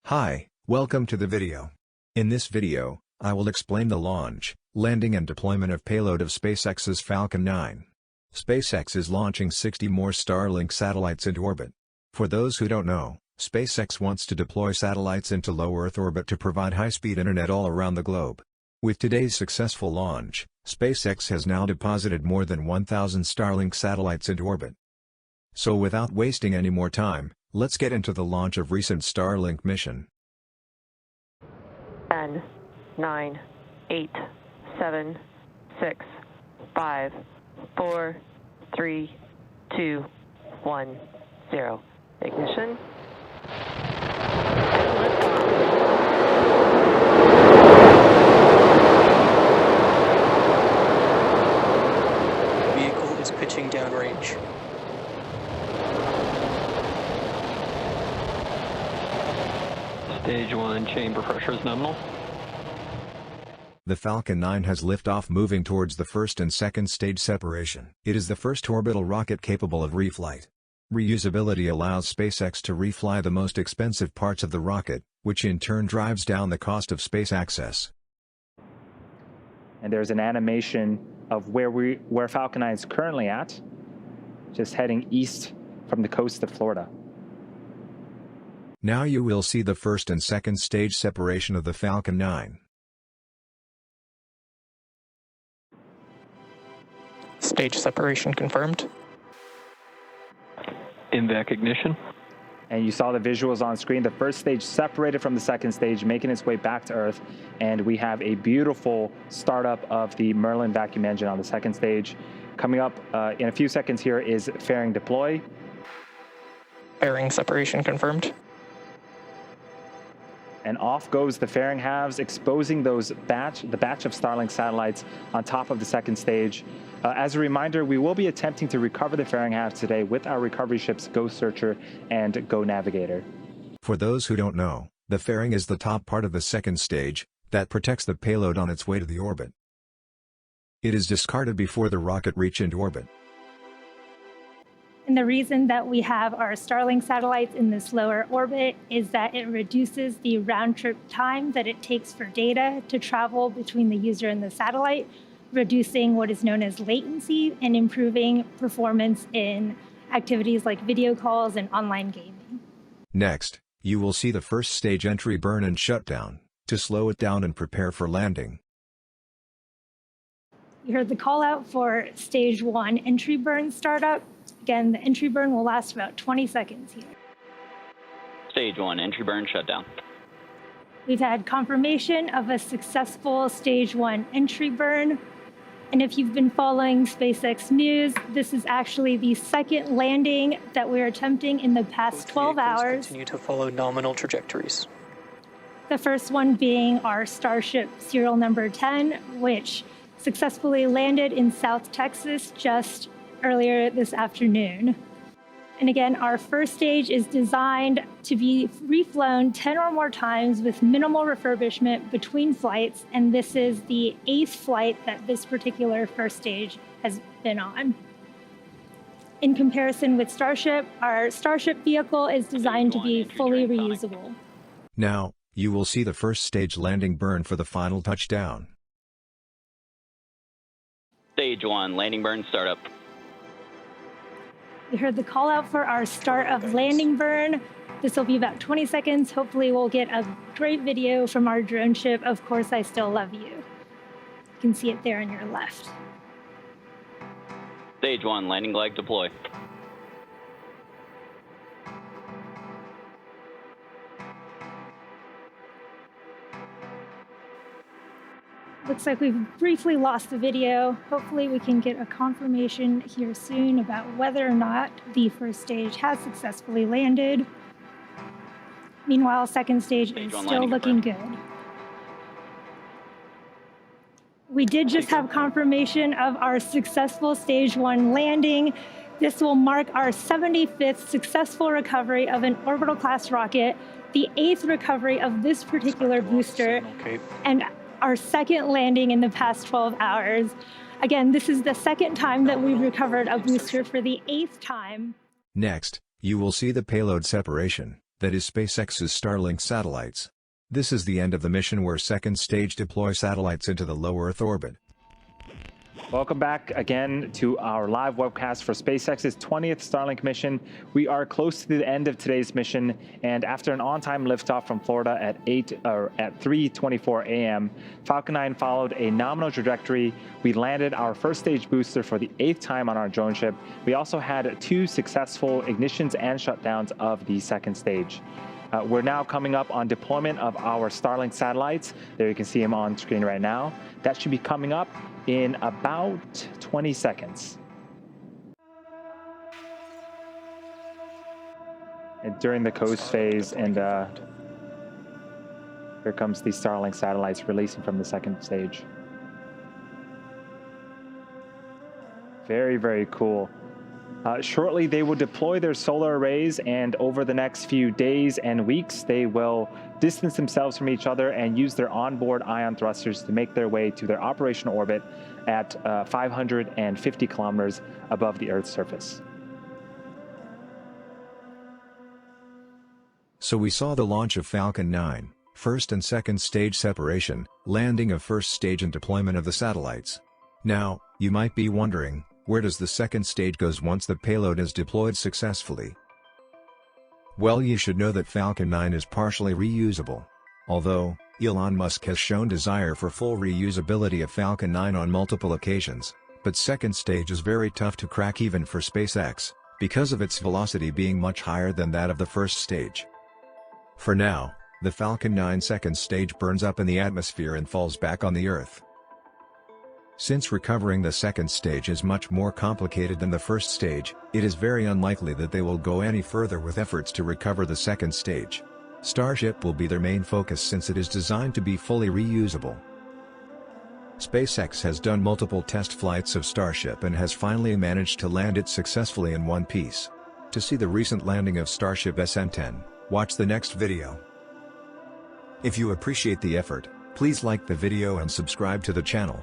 Hi, welcome to the video. In this video, I will explain the launch, landing and deployment of payload of SpaceX's Falcon 9. SpaceX is launching 60 more Starlink satellites into orbit. For those who don't know, SpaceX wants to deploy satellites into low Earth orbit to provide high-speed internet all around the globe. With today's successful launch, SpaceX has now deposited more than 1,000 Starlink satellites into orbit. So without wasting any more time, let's get into the launch of recent Starlink mission. 10, 9, 8, 7, 6, 5, 4, 3, 2, 1, 0. Ignition. Vehicle is pitching downrange. Stage 1 chamber pressure is nominal. The Falcon 9 has liftoff, moving towards the first and second stage separation. It is the first orbital rocket capable of reflight. Reusability allows SpaceX to refly the most expensive parts of the rocket, which in turn drives down the cost of space access. And there's an animation of where Falcon 9 is currently at, just heading east from the coast of Florida. Now you will see the first and second stage separation of the Falcon 9. Stage separation confirmed. INVAC ignition. And you saw the visuals on screen. The first stage separated from the second stage, making its way back to Earth. And we have a beautiful startup of the Merlin vacuum engine on the second stage. Coming up in a few seconds here is fairing deploy. Fairing separation confirmed. And off goes the fairing halves, exposing the batch of Starlink satellites on top of the second stage. As a reminder, we will be attempting to recover the fairing halves today with our recovery ships Go Searcher and Go Navigator. For those who don't know, the fairing is the top part of the second stage that protects the payload on its way to the orbit. It is discarded before the rocket reaches into orbit. And the reason that we have our Starlink satellites in this lower orbit is that it reduces the round-trip time that it takes for data to travel between the user and the satellite, reducing what is known as latency and improving performance in activities like video calls and online gaming. Next, you will see the first stage entry burn and shutdown, to slow it down and prepare for landing. You heard the call out for stage 1 entry burn startup. Again, the entry burn will last about 20 seconds here. Stage 1 entry burn shutdown. We've had confirmation of a successful stage 1 entry burn. And if you've been following SpaceX news, this is actually the second landing that we're attempting in the past 12 hours. Continue to follow nominal trajectories. The first one being our Starship serial number 10, which successfully landed in South Texas just earlier this afternoon. And again, our first stage is designed to be reflown 10 or more times with minimal refurbishment between flights, and this is the 8th flight that this particular first stage has been on. In comparison with Starship, our Starship vehicle is designed to be fully reusable. Now, you will see the first stage landing burn for the final touchdown. Stage 1 landing burn startup. You heard the call out for our start of landing burn. This will be about 20 seconds. Hopefully we'll get a great video from our drone ship, Of Course I Still Love You. You can see it there on your left. Stage 1 landing leg deploy. Looks like we've briefly lost the video. Hopefully we can get a confirmation here soon about whether or not the first stage has successfully landed. Meanwhile, second stage is still looking good. We did just have confirmation of our successful stage 1 landing. This will mark our 75th successful recovery of an orbital class rocket, the 8th recovery of this particular booster, and our second landing in the past 12 hours. Again, this is the second time that we've recovered a booster for the 8th time. Next, you will see the payload separation, that is SpaceX's Starlink satellites. This is the end of the mission where second stage deploy satellites into the low Earth orbit. Welcome back again to our live webcast for SpaceX's 20th Starlink mission. We are close to the end of today's mission, and after an on-time liftoff from Florida at 3:24 a.m., Falcon 9 followed a nominal trajectory. We landed our first stage booster for the 8th time on our drone ship. We also had 2 successful ignitions and shutdowns of the second stage. We're now coming up on deployment of our Starlink satellites. There you can see them on screen right now. That should be coming up in about 20 seconds. And during the coast phase, and here comes the Starlink satellites releasing from the second stage. Very, very cool. Shortly, they will deploy their solar arrays, and over the next few days and weeks, they will distance themselves from each other and use their onboard ion thrusters to make their way to their operational orbit at 550 kilometers above the Earth's surface. So we saw the launch of Falcon 9, first and second stage separation, landing of first stage and deployment of the satellites. Now, you might be wondering, where does the second stage goes once the payload is deployed successfully? Well, you should know that Falcon 9 is partially reusable. Although, Elon Musk has shown desire for full reusability of Falcon 9 on multiple occasions, but second stage is very tough to crack even for SpaceX, because of its velocity being much higher than that of the first stage. For now, the Falcon 9 second stage burns up in the atmosphere and falls back on the Earth. Since recovering the second stage is much more complicated than the first stage, it is very unlikely that they will go any further with efforts to recover the second stage. Starship will be their main focus since it is designed to be fully reusable. SpaceX has done multiple test flights of Starship and has finally managed to land it successfully in one piece. To see the recent landing of Starship SN10, watch the next video. If you appreciate the effort, please like the video and subscribe to the channel.